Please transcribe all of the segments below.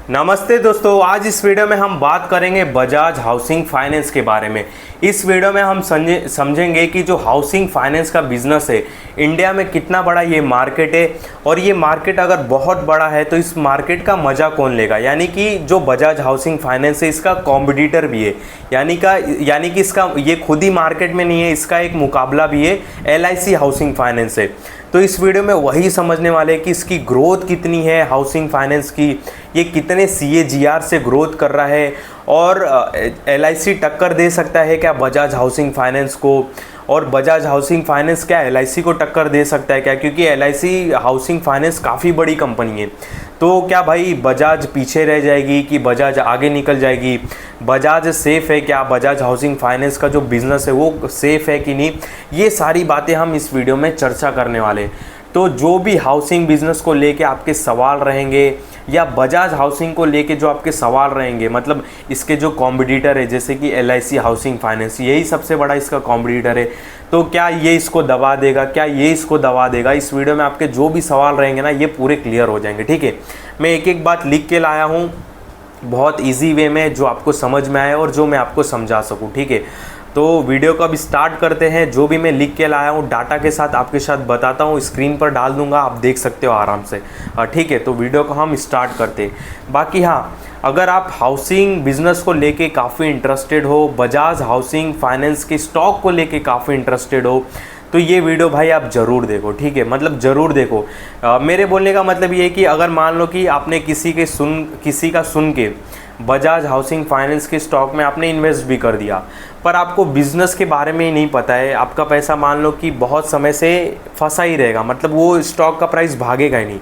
नमस्ते दोस्तों, आज इस वीडियो में हम बात करेंगे बजाज हाउसिंग फाइनेंस के बारे में। इस वीडियो में हम समझेंगे कि जो हाउसिंग फाइनेंस का बिजनेस है इंडिया में कितना बड़ा ये मार्केट है, और ये मार्केट अगर बहुत बड़ा है तो इस मार्केट का मज़ा कौन लेगा। यानी कि जो बजाज हाउसिंग फाइनेंस है इसका कॉम्पिटिटर भी है, यानी कि इसका ये खुद ही मार्केट में नहीं है, इसका एक मुकाबला भी है, LIC हाउसिंग फाइनेंस है। तो इस वीडियो में वही समझने वाले हैं कि इसकी ग्रोथ कितनी है हाउसिंग फाइनेंस की, ये कितने CAGR से ग्रोथ कर रहा है, और LIC टक्कर दे सकता है क्या बजाज हाउसिंग फाइनेंस को, और बजाज हाउसिंग फाइनेंस क्या LIC को टक्कर दे सकता है क्या, क्योंकि LIC हाउसिंग फाइनेंस काफ़ी बड़ी कंपनी है। तो क्या भाई बजाज पीछे रह जाएगी कि बजाज आगे निकल जाएगी, बजाज सेफ़ है क्या, बजाज हाउसिंग फाइनेंस का जो बिज़नेस है वो सेफ़ है कि नहीं, ये सारी बातें हम इस वीडियो में चर्चा करने वाले हैं। तो जो भी हाउसिंग बिज़नेस को लेके आपके सवाल रहेंगे या बजाज हाउसिंग को लेके जो आपके सवाल रहेंगे, मतलब इसके जो कॉम्पिटिटर है जैसे कि LIC हाउसिंग फाइनेंस, यही सबसे बड़ा इसका कॉम्पिटिटर है, तो क्या ये इसको दबा देगा, क्या ये इसको दबा देगा, इस वीडियो में आपके जो भी सवाल रहेंगे ना ये पूरे क्लियर हो जाएंगे। ठीक है, मैं एक एक बात लिख के लाया हूँ बहुत ईजी वे में, जो आपको समझ में आए और जो मैं आपको समझा सकूँ। ठीक है, तो वीडियो को अब स्टार्ट करते हैं। जो भी मैं लिख के लाया हूँ डाटा के साथ आपके साथ बताता हूँ, स्क्रीन पर डाल दूंगा, आप देख सकते हो आराम से। ठीक है, तो वीडियो को हम स्टार्ट करते हैं। बाकी हाँ, अगर आप हाउसिंग बिजनेस को लेके काफ़ी इंटरेस्टेड हो, बजाज हाउसिंग फाइनेंस के स्टॉक को लेके काफ़ी इंटरेस्टेड हो, तो ये वीडियो भाई आप ज़रूर देखो। ठीक है, मतलब ज़रूर देखो। मेरे बोलने का मतलब ये है कि अगर मान लो कि आपने किसी का सुन के बजाज हाउसिंग फाइनेंस के स्टॉक में आपने इन्वेस्ट भी कर दिया, पर आपको बिज़नेस के बारे में ही नहीं पता है, आपका पैसा मान लो कि बहुत समय से फंसा ही रहेगा, मतलब वो स्टॉक का प्राइस भागेगा ही नहीं,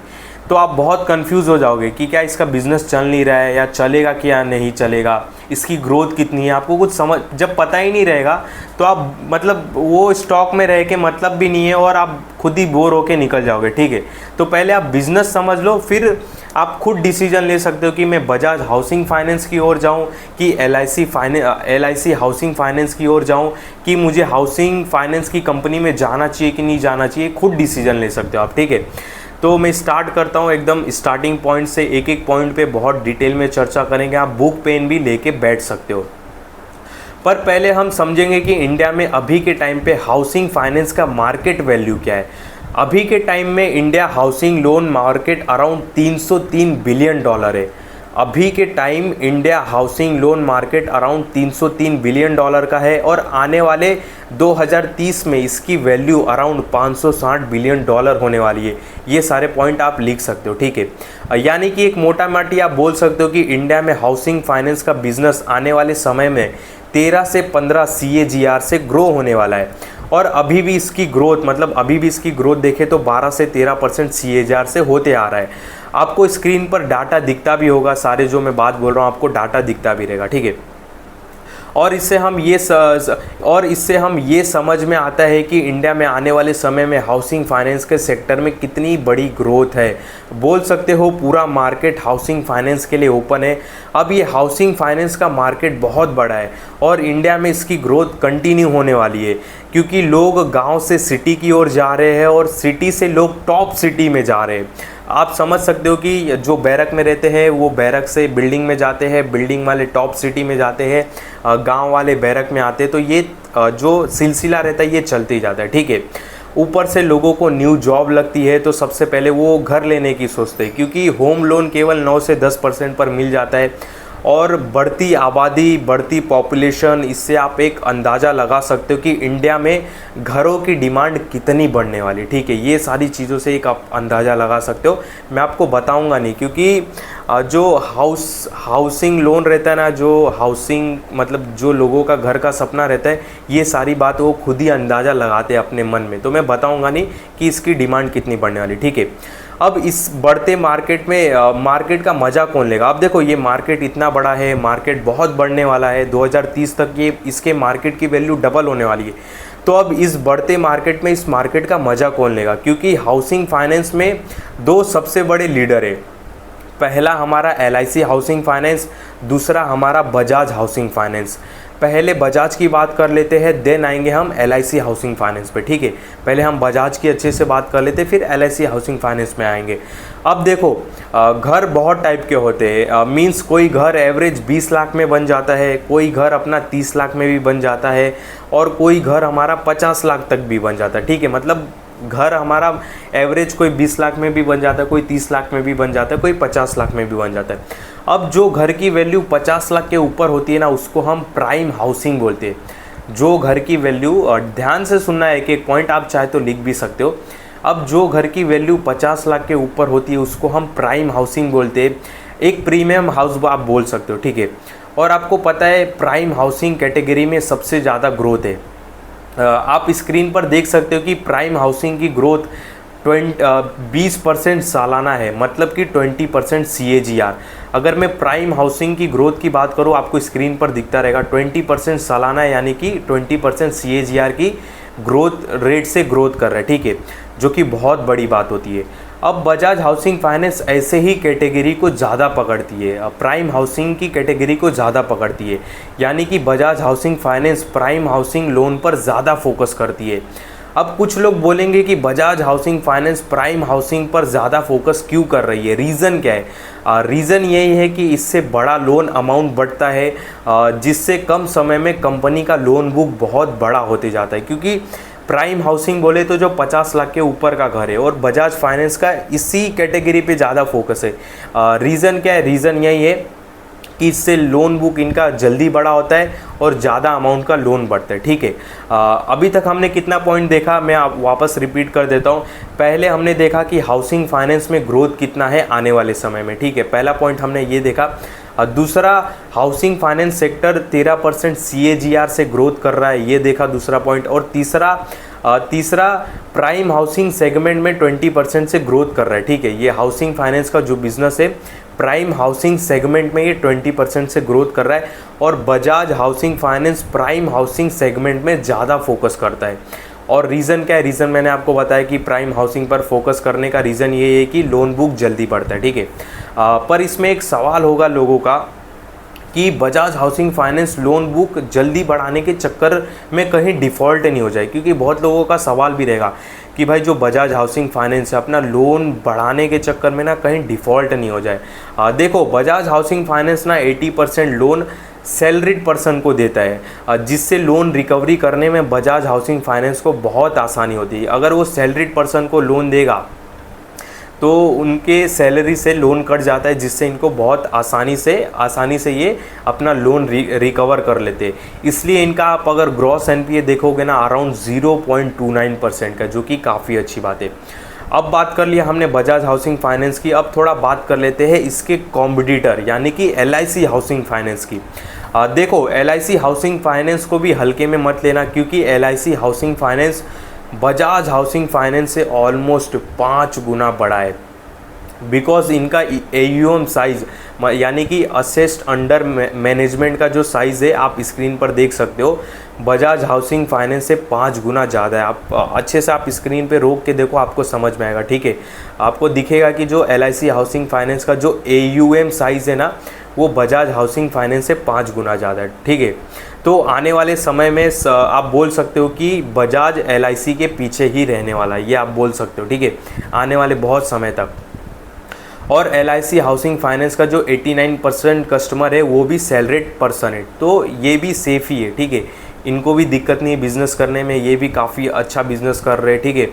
तो आप बहुत कंफ्यूज हो जाओगे कि क्या इसका बिज़नेस चल नहीं रहा है या चलेगा क्या नहीं चलेगा, इसकी ग्रोथ कितनी है, आपको कुछ समझ जब पता ही नहीं रहेगा तो आप मतलब वो स्टॉक में रह के मतलब भी नहीं है और आप खुद ही बोर होके निकल जाओगे। ठीक है, तो पहले आप बिज़नेस समझ लो, फिर आप खुद डिसीजन ले सकते हो कि मैं बजाज हाउसिंग फाइनेंस की ओर जाऊं कि LIC हाउसिंग फाइनेंस की ओर जाऊं, कि मुझे हाउसिंग फाइनेंस की कंपनी में जाना चाहिए कि नहीं जाना चाहिए, खुद डिसीजन ले सकते हो आप। ठीक है, तो मैं स्टार्ट करता हूँ एकदम स्टार्टिंग पॉइंट से, एक एक पॉइंट पे बहुत डिटेल में चर्चा करेंगे, आप बुक पेन भी लेके बैठ सकते हो। पर पहले हम समझेंगे कि इंडिया में अभी के टाइम पे हाउसिंग फाइनेंस का मार्केट वैल्यू क्या है। अभी के टाइम में India housing loan market around $303 billion है। अभी के time India housing loan market around $303 billion का है, और आने वाले 2030 में इसकी वैल्यू अराउंड $560 बिलियन होने वाली है। ये सारे पॉइंट आप लिख सकते हो। ठीक है, यानी कि एक मोटा माटी आप बोल सकते हो कि इंडिया में हाउसिंग फाइनेंस का बिजनेस आने वाले समय में 13 से 15 CAGR से ग्रो होने वाला है, और अभी भी इसकी ग्रोथ देखें तो 12 से 13% CAGR से होते आ रहा है। आपको स्क्रीन पर डाटा दिखता भी होगा, सारे जो मैं बात बोल रहा हूँ आपको डाटा दिखता भी रहेगा। ठीक है, और इससे हम ये समझ में आता है कि इंडिया में आने वाले समय में हाउसिंग फाइनेंस के सेक्टर में कितनी बड़ी ग्रोथ है। बोल सकते हो पूरा मार्केट हाउसिंग फाइनेंस के लिए ओपन है। अब ये हाउसिंग फाइनेंस का मार्केट बहुत बड़ा है और इंडिया में इसकी ग्रोथ कंटिन्यू होने वाली है, क्योंकि लोग गांव से सिटी की ओर जा रहे हैं और सिटी से लोग टॉप सिटी में जा रहे हैं। आप समझ सकते हो कि जो बैरक में रहते हैं वो बैरक से बिल्डिंग में जाते हैं, बिल्डिंग वाले टॉप सिटी में जाते हैं, गांव वाले बैरक में आते हैं, तो ये जो सिलसिला रहता है ये चलते ही जाता है। ठीक है, ऊपर से लोगों को न्यू जॉब लगती है तो सबसे पहले वो घर लेने की सोचते हैं, क्योंकि होम लोन केवल 9 से 10% पर मिल जाता है, और बढ़ती आबादी, बढ़ती पॉपुलेशन, इससे आप एक अंदाज़ा लगा सकते हो कि इंडिया में घरों की डिमांड कितनी बढ़ने वाली। ठीक है, ये सारी चीज़ों से एक आप अंदाज़ा लगा सकते हो। मैं आपको बताऊंगा नहीं, क्योंकि जो हाउसिंग लोन रहता है ना, जो हाउसिंग मतलब जो लोगों का घर का सपना रहता है, ये सारी बात वो खुद ही अंदाज़ा लगाते हैं अपने मन में, तो मैं बताऊँगा नहीं कि इसकी डिमांड कितनी बढ़ने वाली। ठीक है, अब इस बढ़ते मार्केट में मार्केट का मज़ा कौन लेगा। अब देखो ये मार्केट इतना बड़ा है, मार्केट बहुत बढ़ने वाला है, 2030 तक ये इसके मार्केट की वैल्यू डबल होने वाली है। तो अब इस बढ़ते मार्केट में इस मार्केट का मज़ा कौन लेगा, क्योंकि हाउसिंग फाइनेंस में दो सबसे बड़े लीडर है। पहला हमारा LIC हाउसिंग फाइनेंस, दूसरा हमारा बजाज हाउसिंग फाइनेंस। पहले बजाज की बात कर लेते हैं, देन आएंगे हम LIC हाउसिंग फाइनेंस पे, ठीक है। पहले हम बजाज की अच्छे से बात कर लेते हैं, फिर LIC हाउसिंग फाइनेंस में आएंगे। अब देखो, घर बहुत टाइप के होते हैं, मींस कोई घर एवरेज 20 लाख में बन जाता है, कोई घर अपना 30 लाख में भी बन जाता है, और कोई घर हमारा 50 लाख तक भी बन जाता है, ठीक है। मतलब घर हमारा एवरेज कोई 20 लाख में भी बन जाता है, कोई 30 लाख में भी बन जाता है, कोई 50 लाख में भी बन जाता है। अब जो घर की वैल्यू 50 लाख के ऊपर होती है ना, उसको हम प्राइम हाउसिंग बोलते हैं। जो घर की वैल्यू, और ध्यान से सुनना है, एक पॉइंट आप चाहे तो लिख भी सकते हो। अब जो घर की वैल्यू 50 लाख के ऊपर होती है उसको हम प्राइम हाउसिंग बोलते हैं, एक प्रीमियम हाउस आप बोल सकते हो, ठीक है। और आपको पता है प्राइम हाउसिंग कैटेगरी में सबसे ज़्यादा ग्रोथ है। आप स्क्रीन पर देख सकते हो कि प्राइम हाउसिंग की ग्रोथ 20% सालाना है, मतलब कि 20% CAGR। अगर मैं प्राइम हाउसिंग की ग्रोथ की बात करूँ, आपको स्क्रीन पर दिखता रहेगा 20% सालाना, यानी कि 20% CAGR की ग्रोथ रेट से ग्रोथ कर रहा है, ठीक है, जो कि बहुत बड़ी बात होती है। अब बजाज हाउसिंग फाइनेंस ऐसे ही कैटेगरी को ज़्यादा पकड़ती है, प्राइम हाउसिंग की कैटेगरी को ज़्यादा पकड़ती है, यानी कि Bajaj housing finance prime housing loan पर ज़्यादा फोकस करती है। अब कुछ लोग बोलेंगे कि Bajaj housing finance prime housing पर ज़्यादा फोकस क्यों कर रही है, रीज़न क्या है? रीज़न यही है कि इससे बड़ा लोन अमाउंट बढ़ता है, जिससे कम समय में कंपनी का लोन बुक बहुत बड़ा होते जाता है। क्योंकि प्राइम हाउसिंग बोले तो जो 50 लाख के ऊपर का घर है, और बजाज फाइनेंस का इसी कैटेगरी पे ज़्यादा फोकस है। रीज़न क्या है? रीज़न यही है कि इससे लोन बुक इनका जल्दी बड़ा होता है और ज़्यादा अमाउंट का लोन बढ़ता है, ठीक है। अभी तक हमने कितना पॉइंट देखा, मैं आप वापस रिपीट कर देता हूँ। पहले हमने देखा कि हाउसिंग फाइनेंस में ग्रोथ कितना है आने वाले समय में, ठीक है, पहला पॉइंट हमने ये देखा। दूसरा, हाउसिंग फाइनेंस सेक्टर 13% CAGR से ग्रोथ कर रहा है, ये देखा दूसरा पॉइंट। और तीसरा प्राइम हाउसिंग सेगमेंट में 20% से ग्रोथ कर रहा है, ठीक है। ये हाउसिंग फाइनेंस का जो बिजनेस है, प्राइम हाउसिंग सेगमेंट में ये 20% से ग्रोथ कर रहा है, और Bajaj housing finance prime housing segment में ज़्यादा फोकस करता है। और रीज़न क्या है? रीज़न मैंने आपको बताया कि प्राइम हाउसिंग पर फोकस करने का रीज़न ये है कि लोन बुक जल्दी बढ़ता है, ठीक है। पर इसमें एक सवाल होगा लोगों का कि Bajaj housing finance loan book जल्दी बढ़ाने के चक्कर में कहीं डिफ़ॉल्ट नहीं हो जाए, क्योंकि बहुत लोगों का सवाल भी रहेगा कि भाई जो बजाज हाउसिंग फाइनेंस है अपना लोन बढ़ाने के चक्कर में ना कहीं डिफ़ॉल्ट नहीं हो जाए। देखो, बजाज हाउसिंग फाइनेंस ना 80% लोन सैलरीड पर्सन को देता है, जिससे लोन रिकवरी करने में बजाज हाउसिंग फाइनेंस को बहुत आसानी होती है। अगर वो सैलरीड पर्सन को लोन देगा तो उनके सैलरी से लोन कट जाता है, जिससे इनको बहुत आसानी से ये अपना लोन रिकवर कर लेते हैं। इसलिए इनका आप अगर ग्रॉस NPA देखोगे ना अराउंड 0.29% का, जो कि काफ़ी अच्छी बात है। अब बात कर लिया हमने बजाज हाउसिंग फाइनेंस की, अब थोड़ा बात कर लेते हैं इसके कॉम्पिटिटर यानी कि LIC हाउसिंग फाइनेंस की। देखो, LIC हाउसिंग फाइनेंस को भी हल्के में मत लेना, क्योंकि LIC housing finance Bajaj housing finance से ऑलमोस्ट 5 गुना बड़ा है। बिकॉज इनका AUM साइज़ यानी कि असेस्ड अंडर मैनेजमेंट का जो साइज़ है आप स्क्रीन पर देख सकते हो, बजाज हाउसिंग फाइनेंस से 5 गुना ज़्यादा है। आप अच्छे से आप स्क्रीन पे रोक के देखो, आपको समझ में आएगा, ठीक है। आपको दिखेगा कि जो LIC हाउसिंग फाइनेंस का जो AUM साइज़ है ना, वो बजाज हाउसिंग फाइनेंस से 5 गुना ज़्यादा है, ठीक है। तो आने वाले समय में आप बोल सकते हो कि बजाज LIC के पीछे ही रहने वाला है, ये आप बोल सकते हो, ठीक है, आने वाले बहुत समय तक। और LIC हाउसिंग फाइनेंस का जो 89% कस्टमर है वो भी सैलरीड पर्सन है, तो ये भी सेफ़ ही है, ठीक है। इनको भी दिक्कत नहीं है बिज़नेस करने में, ये भी काफ़ी अच्छा बिज़नेस कर रहे हैं, ठीक है।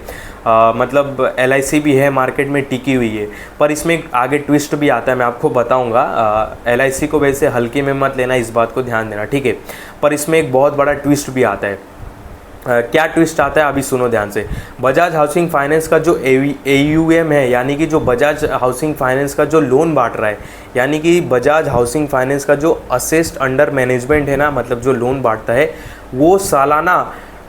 मतलब LIC भी है मार्केट में टिकी हुई है। पर इसमें आगे ट्विस्ट भी आता है, मैं आपको बताऊंगा। LIC को वैसे हल्के में मत लेना, इस बात को ध्यान देना, ठीक है। पर इसमें एक बहुत बड़ा ट्विस्ट भी आता है। क्या ट्विस्ट आता है अभी सुनो ध्यान से। बजाज हाउसिंग फाइनेंस का जो AUM है, यानी कि जो बजाज हाउसिंग फाइनेंस का जो लोन बांट रहा है, यानी कि बजाज हाउसिंग फाइनेंस का जो असेस्ड अंडर मैनेजमेंट है ना, मतलब जो लोन बांटता है, वो सालाना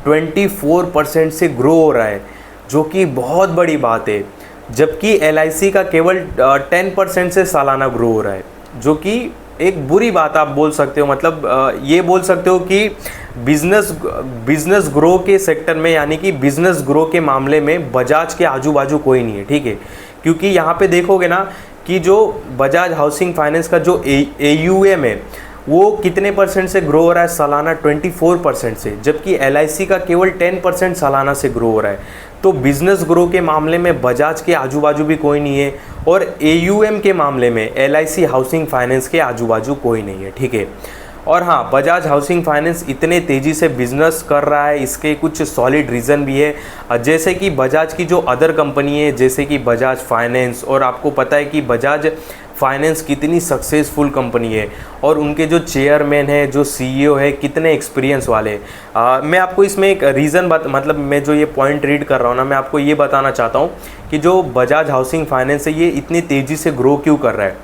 24% से ग्रो हो रहा है, जो कि बहुत बड़ी बात है। जबकि LIC का केवल 10% से सालाना ग्रो हो रहा है, जो कि एक बुरी बात आप बोल सकते हो। मतलब ये बोल सकते हो कि बिजनेस ग्रो के सेक्टर में, यानी कि बिजनेस ग्रो के मामले में बजाज के आजू बाजू कोई नहीं है, ठीक है। क्योंकि यहाँ पे देखोगे ना कि जो बजाज हाउसिंग फाइनेंस का जो AUM है वो कितने परसेंट से ग्रो हो रहा है सालाना, 24% से, जबकि LIC का केवल 10% सालाना से ग्रो हो रहा है। तो बिजनेस ग्रो के मामले में बजाज के आजू बाजू भी कोई नहीं है, और AUM के मामले में LIC हाउसिंग फाइनेंस के आजू बाजू कोई नहीं है, ठीक है। और हाँ, बजाज हाउसिंग फाइनेंस इतने तेज़ी से बिजनेस कर रहा है, इसके कुछ सॉलिड रीज़न भी है, जैसे कि बजाज की जो अदर कंपनी है जैसे कि बजाज फाइनेंस, और आपको पता है कि बजाज फाइनेंस कितनी सक्सेसफुल कंपनी है, और उनके जो चेयरमैन है, जो CEO है, कितने एक्सपीरियंस वाले। मैं आपको इसमें एक रीज़न मतलब मैं जो ये पॉइंट रीड कर रहा हूँ ना, मैं आपको ये बताना चाहता हूँ कि जो बजाज हाउसिंग फाइनेंस है ये इतनी तेज़ी से ग्रो क्यों कर रहा है।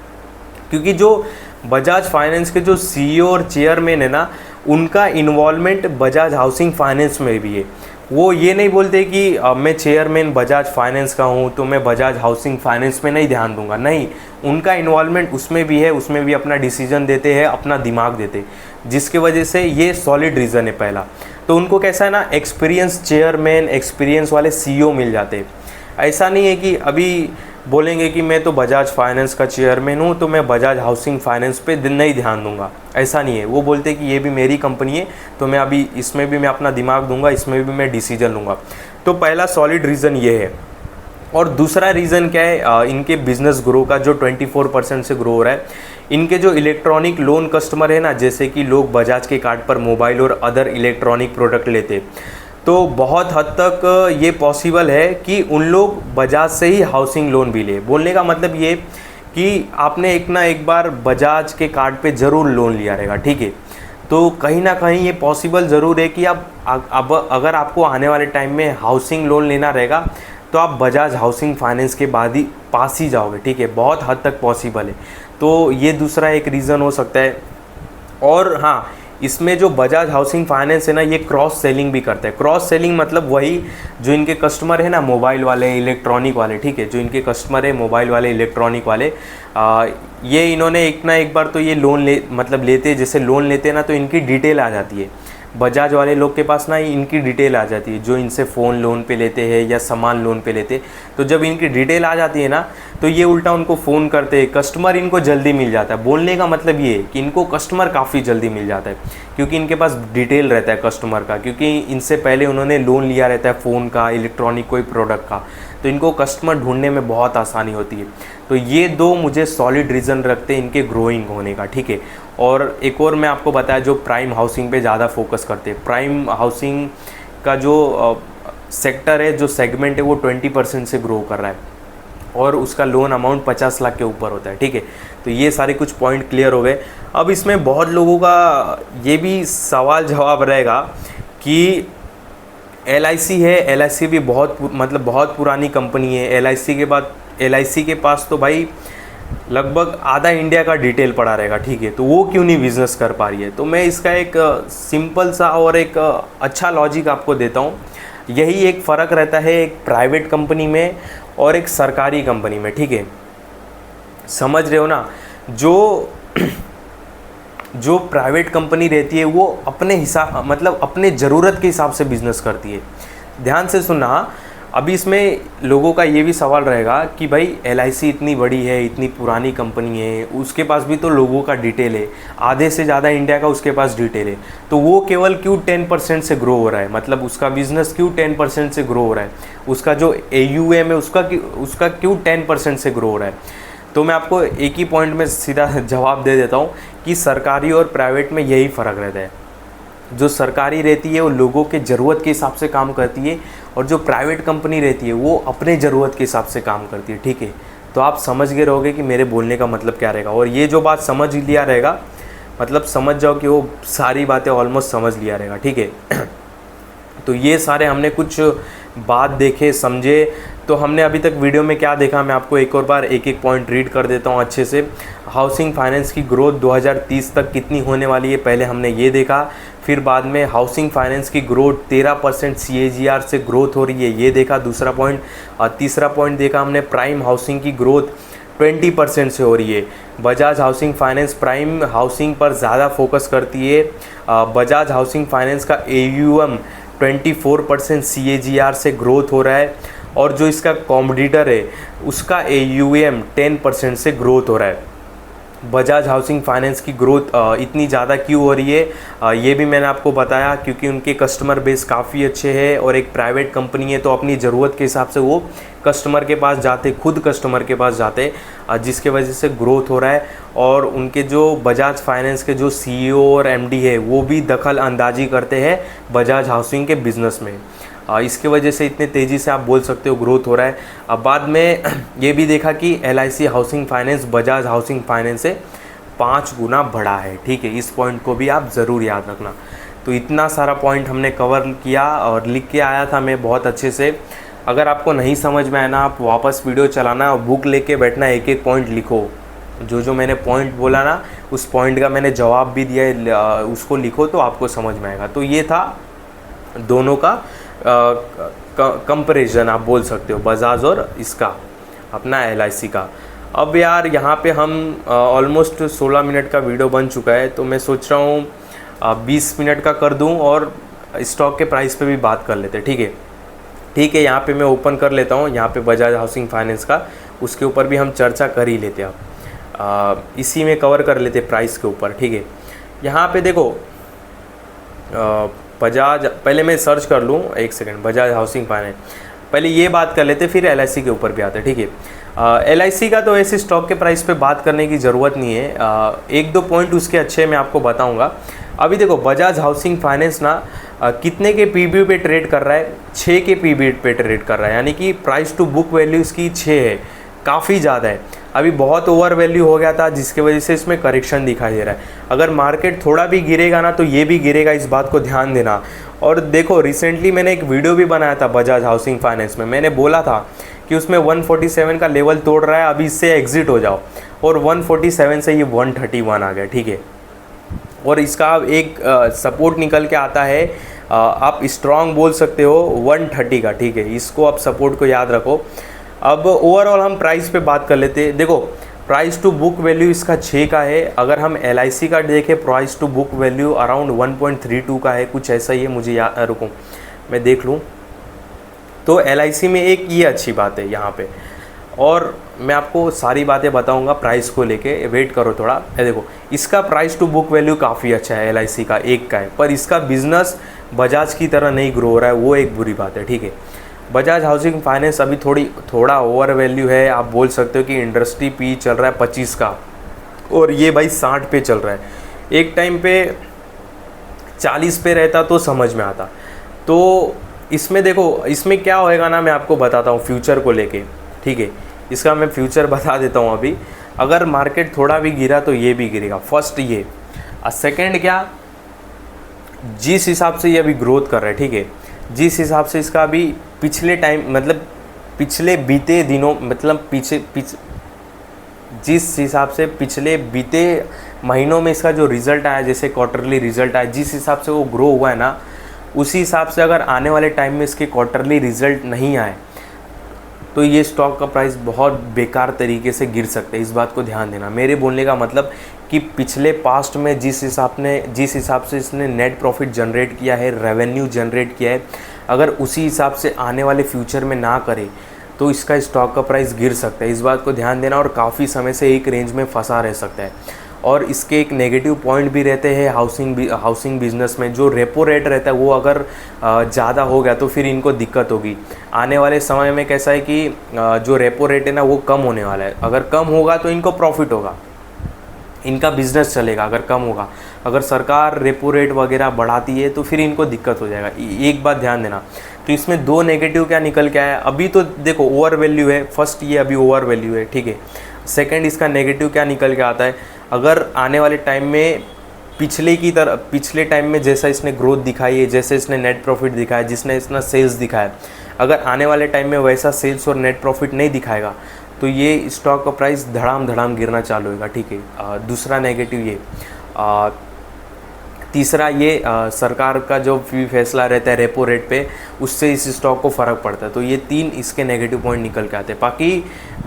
क्योंकि जो बजाज फाइनेंस के जो CEO और चेयरमैन है ना, उनका इन्वॉल्वमेंट बजाज हाउसिंग फाइनेंस में भी है। वो ये नहीं बोलते कि मैं चेयरमैन बजाज फाइनेंस का हूँ तो मैं बजाज हाउसिंग फाइनेंस में नहीं ध्यान दूंगा, नहीं, उनका इन्वॉल्वमेंट उसमें भी है, उसमें भी अपना डिसीजन देते हैं, अपना दिमाग देते, जिसके वजह से ये सॉलिड रीज़न है पहला। तो उनको कैसा है ना, एक्सपीरियंस चेयरमैन, एक्सपीरियंस वाले CEO मिल जाते। ऐसा नहीं है कि अभी बोलेंगे कि मैं तो बजाज फाइनेंस का चेयरमैन हूँ तो मैं बजाज हाउसिंग फाइनेंस पे नहीं ध्यान दूंगा, ऐसा नहीं है। वो बोलते हैं कि ये भी मेरी कंपनी है तो मैं अभी इसमें भी मैं अपना दिमाग दूंगा, इसमें भी मैं डिसीजन लूँगा। तो पहला सॉलिड रीज़न ये है। और दूसरा रीज़न क्या है, इनके बिजनेस ग्रो का जो 24% से ग्रो हो रहा है। इनके जो इलेक्ट्रॉनिक लोन कस्टमर है ना, जैसे कि लोग बजाज के कार्ड पर मोबाइल और अदर इलेक्ट्रॉनिक प्रोडक्ट लेते, तो बहुत हद तक ये पॉसिबल है कि उन लोग बजाज से ही हाउसिंग लोन भी ले। बोलने का मतलब ये कि आपने एक ना एक बार बजाज के कार्ड पे ज़रूर लोन लिया रहेगा, ठीक है। तो कहीं ना कहीं ये पॉसिबल ज़रूर है कि अब अगर आपको आने वाले टाइम में हाउसिंग लोन लेना रहेगा तो आप बजाज हाउसिंग फाइनेंस के बाद ही पास ही जाओगे, ठीक है, बहुत हद तक पॉसिबल है। तो ये दूसरा एक रीज़न हो सकता है। और हाँ, इसमें जो बजाज हाउसिंग फाइनेंस है ना, ये क्रॉस सेलिंग भी करता है। क्रॉस सेलिंग मतलब वही जो इनके कस्टमर है ना, मोबाइल वाले, इलेक्ट्रॉनिक वाले, ठीक है, जो इनके कस्टमर है मोबाइल वाले, इलेक्ट्रॉनिक वाले, ये इन्होंने एक ना एक बार तो ये लोन लेते, जैसे लोन लेते हैं ना तो इनकी डिटेल आ जाती है। बजाज वाले लोग के पास ना इनकी डिटेल आ जाती है, जो इनसे फ़ोन लोन पे लेते हैं या सामान लोन पे लेते, तो जब इनकी डिटेल आ जाती है ना तो ये उल्टा उनको फ़ोन करते हैं, कस्टमर इनको जल्दी मिल जाता है। बोलने का मतलब ये है कि इनको कस्टमर काफ़ी जल्दी मिल जाता है, क्योंकि इनके पास डिटेल रहता है कस्टमर का, क्योंकि इनसे पहले उन्होंने लोन लिया रहता है फ़ोन का, इलेक्ट्रॉनिक कोई प्रोडक्ट का, तो इनको कस्टमर ढूंढने में बहुत आसानी होती है। तो ये दो मुझे सॉलिड रीज़न रखते हैं इनके ग्रोइंग होने का, ठीक है। और एक और मैं आपको बताया, जो प्राइम हाउसिंग पे ज़्यादा फोकस करते हैं। प्राइम हाउसिंग का जो सेक्टर है, जो सेगमेंट है, वो 20% से ग्रो कर रहा है, और उसका लोन अमाउंट 50 लाख के ऊपर होता है, ठीक है। तो ये सारे कुछ पॉइंट क्लियर हो गए। अब इसमें बहुत लोगों का ये भी सवाल जवाब रहेगा कि LIC है, LIC भी बहुत पुरानी कंपनी है। LIC के पास तो भाई लगभग आधा इंडिया का डिटेल पड़ा रहेगा, ठीक है, तो वो क्यों नहीं बिजनेस कर पा रही है। तो मैं इसका एक सिंपल सा और एक अच्छा लॉजिक आपको देता हूँ। यही एक फ़र्क रहता है एक प्राइवेट कंपनी में और एक सरकारी कंपनी में, ठीक है, समझ रहे हो ना। जो प्राइवेट कंपनी रहती है वो अपने हिसाब अपने ज़रूरत के हिसाब से बिज़नेस करती है। ध्यान से सुनना, अभी इसमें लोगों का ये भी सवाल रहेगा कि भाई LIC इतनी बड़ी है, इतनी पुरानी कंपनी है, उसके पास भी तो लोगों का डिटेल है, आधे से ज़्यादा इंडिया का उसके पास डिटेल है, तो वो केवल क्यों 10% से ग्रो हो रहा है, मतलब उसका बिज़नेस क्यों 10% से ग्रो हो रहा है, उसका जो AUM है उसका क्यों 10% से ग्रो हो रहा है। तो मैं आपको एक ही पॉइंट में सीधा जवाब दे देता हूँ कि सरकारी और प्राइवेट में यही फ़र्क रहता है। जो सरकारी रहती है वो लोगों के ज़रूरत के हिसाब से काम करती है, और जो प्राइवेट कंपनी रहती है वो अपने ज़रूरत के हिसाब से काम करती है, ठीक है। तो आप समझ गए रहोगे कि मेरे बोलने का मतलब क्या रहेगा। और ये जो बात समझ लिया रहेगा, मतलब समझ जाओ कि वो सारी बातें ऑलमोस्ट समझ लिया रहेगा, ठीक है। तो ये सारे हमने कुछ बात देखे, समझे। तो हमने अभी तक वीडियो में क्या देखा, मैं आपको एक और बार एक एक पॉइंट रीड कर देता हूँ अच्छे से। हाउसिंग फाइनेंस की ग्रोथ 2030 तक कितनी होने वाली है, पहले हमने ये देखा। फिर बाद में हाउसिंग फाइनेंस की ग्रोथ 13% CAGR से ग्रोथ हो रही है, ये देखा दूसरा पॉइंट। और तीसरा पॉइंट देखा हमने, प्राइम हाउसिंग की ग्रोथ 20% से हो रही है। Bajaj housing finance prime housing पर ज़्यादा फोकस करती है। बजाज हाउसिंग फाइनेंस का AUM 24% CAGR से ग्रोथ हो रहा है। और जो इसका कॉम्पिटिटर है उसका AUM 10% से ग्रोथ हो रहा है। बजाज हाउसिंग फाइनेंस की ग्रोथ इतनी ज़्यादा क्यों हो रही है, ये भी मैंने आपको बताया, क्योंकि उनके कस्टमर बेस काफ़ी अच्छे हैं और एक प्राइवेट कंपनी है, तो अपनी ज़रूरत के हिसाब से वो कस्टमर के पास जाते, खुद कस्टमर के पास जाते, जिसके वजह से ग्रोथ हो रहा है। और उनके जो बजाज फाइनेंस के जो CEO और MD है वो भी दखल अंदाजी करते हैं बजाज हाउसिंग के बिज़नेस में। इसके वजह से इतने तेज़ी से आप बोल सकते हो ग्रोथ हो रहा है। अब बाद में ये भी देखा कि LIC housing finance Bajaj housing finance से 5 गुना बढ़ा है। ठीक है, इस पॉइंट को भी आप ज़रूर याद रखना। तो इतना सारा पॉइंट हमने कवर किया और लिख के आया था मैं बहुत अच्छे से। अगर आपको नहीं समझ में आया ना, आप वापस वीडियो चलाना और बुक लेके बैठना, एक एक पॉइंट लिखो। जो मैंने पॉइंट बोला ना, उस पॉइंट का मैंने जवाब भी दिया, उसको लिखो तो आपको समझ में आएगा। तो ये था दोनों का कंपैरिजन आप बोल सकते हो, बजाज और इसका अपना LIC का। अब यार यहाँ पे हम ऑलमोस्ट 16 मिनट का वीडियो बन चुका है, तो मैं सोच रहा हूँ 20 मिनट का कर दूँ और स्टॉक के प्राइस पे भी बात कर लेते हैं। ठीक है, यहाँ पे मैं ओपन कर लेता हूँ, यहाँ पे बजाज हाउसिंग फाइनेंस का, उसके ऊपर भी हम चर्चा कर ही लेते हैं। अब इसी में कवर कर लेते प्राइस के ऊपर। ठीक है, यहाँ पे देखो बजाज, पहले मैं सर्च कर लूँ, एक सेकंड, बजाज हाउसिंग फाइनेंस, पहले ये बात कर लेते फिर LIC के ऊपर भी आते। ठीक है, LIC का तो ऐसे स्टॉक के प्राइस पे बात करने की ज़रूरत नहीं है, एक दो पॉइंट उसके अच्छे मैं आपको बताऊंगा। अभी देखो बजाज हाउसिंग फाइनेंस ना कितने के PB पे ट्रेड कर रहा है, 6 के PB पे ट्रेड कर रहा है, यानी कि प्राइस टू बुक वैल्यू इसकी 6 है, काफ़ी ज़्यादा है। अभी बहुत ओवर वैल्यू हो गया था, जिसकी वजह से इसमें करेक्शन दिखाई दे रहा है। अगर मार्केट थोड़ा भी गिरेगा ना तो ये भी गिरेगा, इस बात को ध्यान देना। और देखो रिसेंटली मैंने एक वीडियो भी बनाया था बजाज हाउसिंग फाइनेंस में, मैंने बोला था कि उसमें 147 का लेवल तोड़ रहा है, अभी इससे एग्जिट हो जाओ, और 147 से ये 131 आ गया। ठीक है, और इसका एक सपोर्ट निकल के आता है, आप स्ट्रॉन्ग बोल सकते हो 130 का। ठीक है, इसको आप सपोर्ट को याद रखो। अब ओवरऑल हम प्राइस पे बात कर लेते हैं। देखो प्राइस टू बुक वैल्यू इसका 6 का है। अगर हम LIC का देखें, price to book value around 1.32 का है, कुछ ऐसा ही है, मुझे याद, रुको मैं देख लूँ। तो LIC में एक ये अच्छी बात है यहाँ पे, और मैं आपको सारी बातें बताऊंगा प्राइस को लेके, वेट करो थोड़ा। देखो इसका प्राइस टू बुक वैल्यू काफ़ी अच्छा है, LIC का 1 का है, पर इसका बिजनेस बजाज की तरह नहीं ग्रो हो रहा है, वो एक बुरी बात है। ठीक है, बजाज हाउसिंग फाइनेंस अभी थोड़ा ओवर वैल्यू है, आप बोल सकते हो कि इंडस्ट्री PE चल रहा है 25 का, और ये भाई 60 पे चल रहा है। एक टाइम पे 40 पे रहता तो समझ में आता। तो इसमें देखो, इसमें क्या होएगा ना, मैं आपको बताता हूँ फ्यूचर को लेके। ठीक है, इसका मैं फ्यूचर बता देता हूँ अभी। अगर मार्केट थोड़ा भी गिरा तो ये भी गिरेगा, फर्स्ट ये। सेकंड क्या, जिस हिसाब से ये अभी ग्रोथ कर रहा है, ठीक है, जिस हिसाब से इसका अभी पिछले टाइम, मतलब पिछले बीते दिनों, मतलब जिस हिसाब से पिछले बीते महीनों में इसका जो रिज़ल्ट आया, जैसे क्वार्टरली रिज़ल्ट आया, जिस हिसाब से वो ग्रो हुआ है ना, उसी हिसाब से अगर आने वाले टाइम में इसके क्वार्टरली रिज़ल्ट नहीं आए तो ये स्टॉक का प्राइस बहुत बेकार तरीके से गिर सकता है। इस बात को ध्यान देना। मेरे बोलने का मतलब कि पिछले पास्ट में जिस हिसाब से इसने नेट प्रॉफिट जनरेट किया है, रेवेन्यू जनरेट किया है, अगर उसी हिसाब से आने वाले फ्यूचर में ना करे तो इसका स्टॉक का प्राइस गिर सकता है। इस बात को ध्यान देना, और काफ़ी समय से एक रेंज में फंसा रह सकता है। और इसके एक नेगेटिव पॉइंट भी रहते हैं हाउसिंग बिजनेस में। जो रेपो रेट रहता है वो अगर ज़्यादा हो गया तो फिर इनको दिक्कत होगी। आने वाले समय में कैसा है कि जो रेपो रेट है ना वो कम होने वाला है। अगर कम होगा तो इनको प्रॉफिट होगा, इनका बिजनेस चलेगा। अगर कम होगा, अगर सरकार रेपो रेट वगैरह बढ़ाती है तो फिर इनको दिक्कत हो जाएगा। एक बात ध्यान देना। तो इसमें दो नेगेटिव क्या निकल के आया, अभी तो देखो ओवर वैल्यू है, फर्स्ट ये अभी ओवर वैल्यू है, ठीक है। सेकंड इसका नेगेटिव क्या निकल के आता है, अगर आने वाले टाइम में पिछले टाइम में जैसा इसने ग्रोथ दिखाई है, जैसे इसने नेट प्रॉफिट दिखाया, जिसने इसने सेल्स दिखाया, अगर आने वाले टाइम में वैसा सेल्स और नेट प्रॉफिट नहीं दिखाएगा तो ये स्टॉक का प्राइस धड़ाम गिरना चालू होगा, ठीक है। दूसरा नेगेटिव ये। तीसरा ये सरकार का जो फैसला रहता है रेपो रेट पे, उससे इस स्टॉक को फ़र्क पड़ता है। तो ये तीन इसके नेगेटिव पॉइंट निकल के आते हैं। बाकी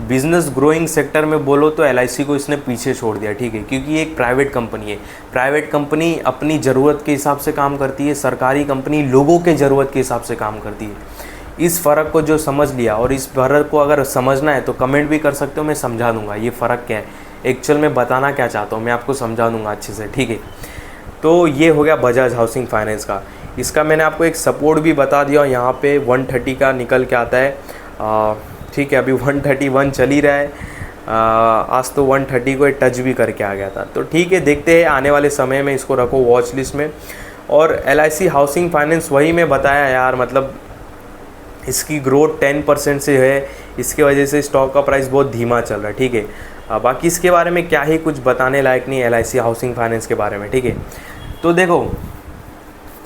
बिजनेस ग्रोइंग सेक्टर में बोलो तो LIC को इसने पीछे छोड़ दिया, ठीक है, क्योंकि ये एक प्राइवेट कंपनी है। प्राइवेट कंपनी अपनी ज़रूरत के हिसाब से काम करती है, सरकारी कंपनी लोगों के ज़रूरत के हिसाब से काम करती है। इस फ़र्क को जो समझ लिया, और इस फ़र्क को अगर समझना है तो कमेंट भी कर सकते हो, मैं समझा दूंगा ये फ़र्क क्या है, एक्चुअल में बताना क्या चाहता हूँ मैं आपको समझा दूंगा अच्छे से, ठीक है। तो ये हो गया बजाज हाउसिंग फाइनेंस का। इसका मैंने आपको एक सपोर्ट भी बता दिया, यहाँ पे 130 का निकल के आता है, ठीक है। अभी 131 चल ही रहा है, आज तो 130 को टच भी करके आ गया था। तो ठीक है, देखते हैं आने वाले समय में, इसको रखो वॉच लिस्ट में। और LIC हाउसिंग फाइनेंस वही मैं बताया यार, मतलब इसकी ग्रोथ 10% से है, इसके वजह से स्टॉक का प्राइस बहुत धीमा चल रहा है, ठीक है। बाकी इसके बारे में क्या ही कुछ बताने लायक नहीं LIC हाउसिंग फाइनेंस के बारे में, ठीक है। तो देखो,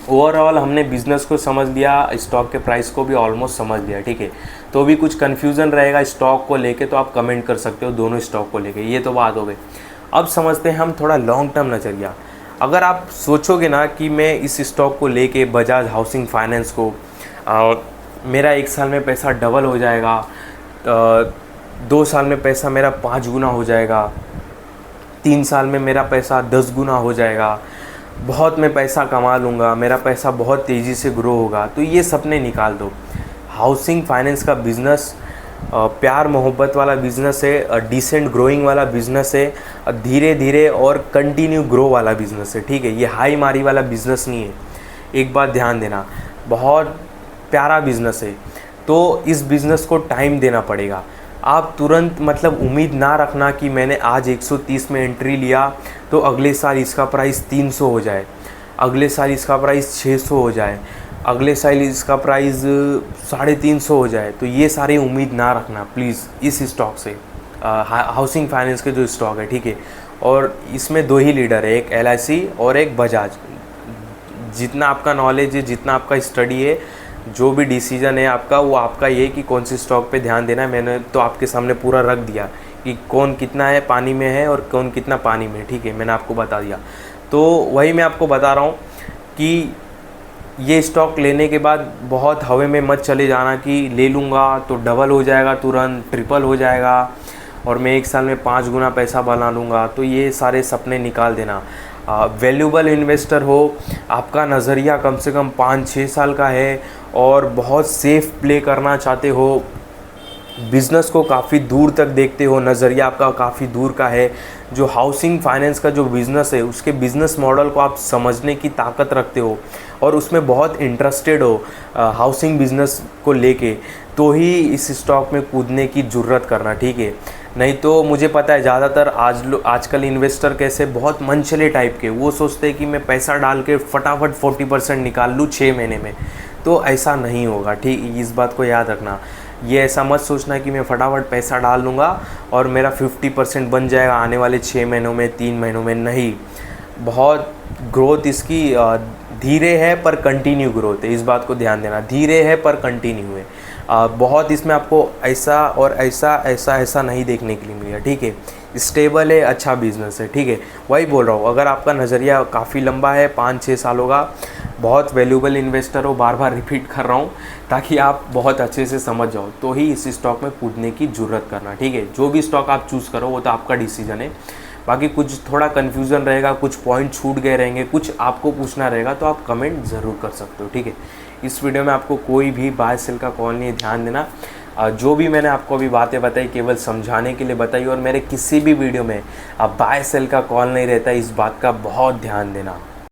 ओवरऑल हमने बिज़नेस को समझ लिया, स्टॉक के प्राइस को भी ऑलमोस्ट समझ लिया, ठीक है। तो भी कुछ कन्फ्यूज़न रहेगा स्टॉक को लेके तो आप कमेंट कर सकते हो, दोनों स्टॉक को लेके, ये तो बात हो गई। अब समझते हैं हम थोड़ा लॉन्ग टर्म नज़रिया। अगर आप सोचोगे ना कि मैं इस स्टॉक को लेके बजाज हाउसिंग फाइनेंस को, मेरा 1 साल में पैसा डबल हो जाएगा, 2 साल में पैसा मेरा 5 गुना हो जाएगा, 3 साल में मेरा पैसा 10 गुना हो जाएगा, बहुत मैं पैसा कमा लूँगा, मेरा पैसा बहुत तेज़ी से ग्रो होगा, तो ये सपने निकाल दो। हाउसिंग फाइनेंस का बिज़नेस प्यार मोहब्बत वाला बिज़नेस है, डिसेंट ग्रोइंग वाला बिज़नेस है, धीरे धीरे और कंटिन्यू ग्रो वाला बिज़नेस है, ठीक है। ये हाई मारी वाला बिज़नेस नहीं है, एक बात ध्यान देना, बहुत प्यारा बिज़नेस है। तो इस बिज़नेस को टाइम देना पड़ेगा। आप तुरंत मतलब उम्मीद ना रखना कि मैंने आज 130 में एंट्री लिया तो अगले साल इसका प्राइस 300 हो जाए, अगले साल इसका प्राइस 600 हो जाए, अगले साल इसका प्राइस 350 हो जाए। तो ये सारी उम्मीद ना रखना प्लीज़ इस स्टॉक से, हाउसिंग फाइनेंस के जो स्टॉक है, ठीक है। और इसमें 2 ही लीडर है, एक LIC और एक बजाज। जितना आपका नॉलेज है, जितना आपका स्टडी है, जो भी डिसीजन है आपका, वो आपका ये कि कौन सी स्टॉक पे ध्यान देना है। मैंने तो आपके सामने पूरा रख दिया कि कौन कितना है पानी में है और कौन कितना पानी में है, ठीक है, मैंने आपको बता दिया। तो वही मैं आपको बता रहा हूँ कि ये स्टॉक लेने के बाद बहुत हवा में मत चले जाना कि ले लूँगा तो डबल हो जाएगा, तुरंत ट्रिपल हो जाएगा और मैं 1 साल में 5 गुना पैसा बना लूँगा। तो ये सारे सपने निकाल देना। वैल्यूबल इन्वेस्टर हो, आपका नज़रिया कम से कम 5-6 साल का है और बहुत सेफ प्ले करना चाहते हो, बिज़नेस को काफ़ी दूर तक देखते हो, नज़रिया आपका काफ़ी दूर का है, जो हाउसिंग फाइनेंस का जो बिज़नेस है उसके बिज़नेस मॉडल को आप समझने की ताकत रखते हो और उसमें बहुत इंटरेस्टेड हो हाउसिंग बिज़नेस को लेके, तो ही इस स्टॉक में कूदने की ज़रूरत करना, ठीक है। नहीं तो मुझे पता है ज़्यादातर आजकल इन्वेस्टर कैसे बहुत मनचले टाइप के, वो सोचते हैं कि मैं पैसा डाल के फटाफट 40% निकाल लूँ 6 महीने में, तो ऐसा नहीं होगा, ठीक। इस बात को याद रखना। ये ऐसा मत सोचना कि मैं फटाफट पैसा डाल लूँगा और मेरा 50% बन जाएगा आने वाले 6 महीनों में, 3 महीनों में, नहीं। बहुत ग्रोथ इसकी धीरे है पर कंटिन्यू ग्रोथ है, इस बात को ध्यान देना, धीरे है पर कंटिन्यू है। बहुत इसमें आपको ऐसा और ऐसा ऐसा ऐसा नहीं देखने के लिए मिलेगा, ठीक है। स्टेबल है, अच्छा बिजनेस है, ठीक है। वही बोल रहा हूँ, अगर आपका नज़रिया काफ़ी लंबा है, 5-6 सालों का, बहुत वैल्यूबल इन्वेस्टर हो, बार बार रिपीट कर रहा हूँ ताकि आप बहुत अच्छे से समझ जाओ, तो ही इस स्टॉक में कूदने की ज़रूरत करना, ठीक है। जो भी स्टॉक आप चूज़ करो वो तो आपका डिसीजन है। बाकी कुछ थोड़ा कन्फ्यूज़न रहेगा, कुछ पॉइंट छूट गए रहेंगे, कुछ आपको पूछना रहेगा तो आप कमेंट ज़रूर कर सकते हो, ठीक है। इस वीडियो में आपको कोई भी बाय सेल का कॉल नहीं है, ध्यान देना। जो भी मैंने आपको अभी बातें बताई केवल समझाने के लिए बताई, और मेरे किसी भी वीडियो में बाय सेल का कॉल नहीं रहता, इस बात का बहुत ध्यान देना।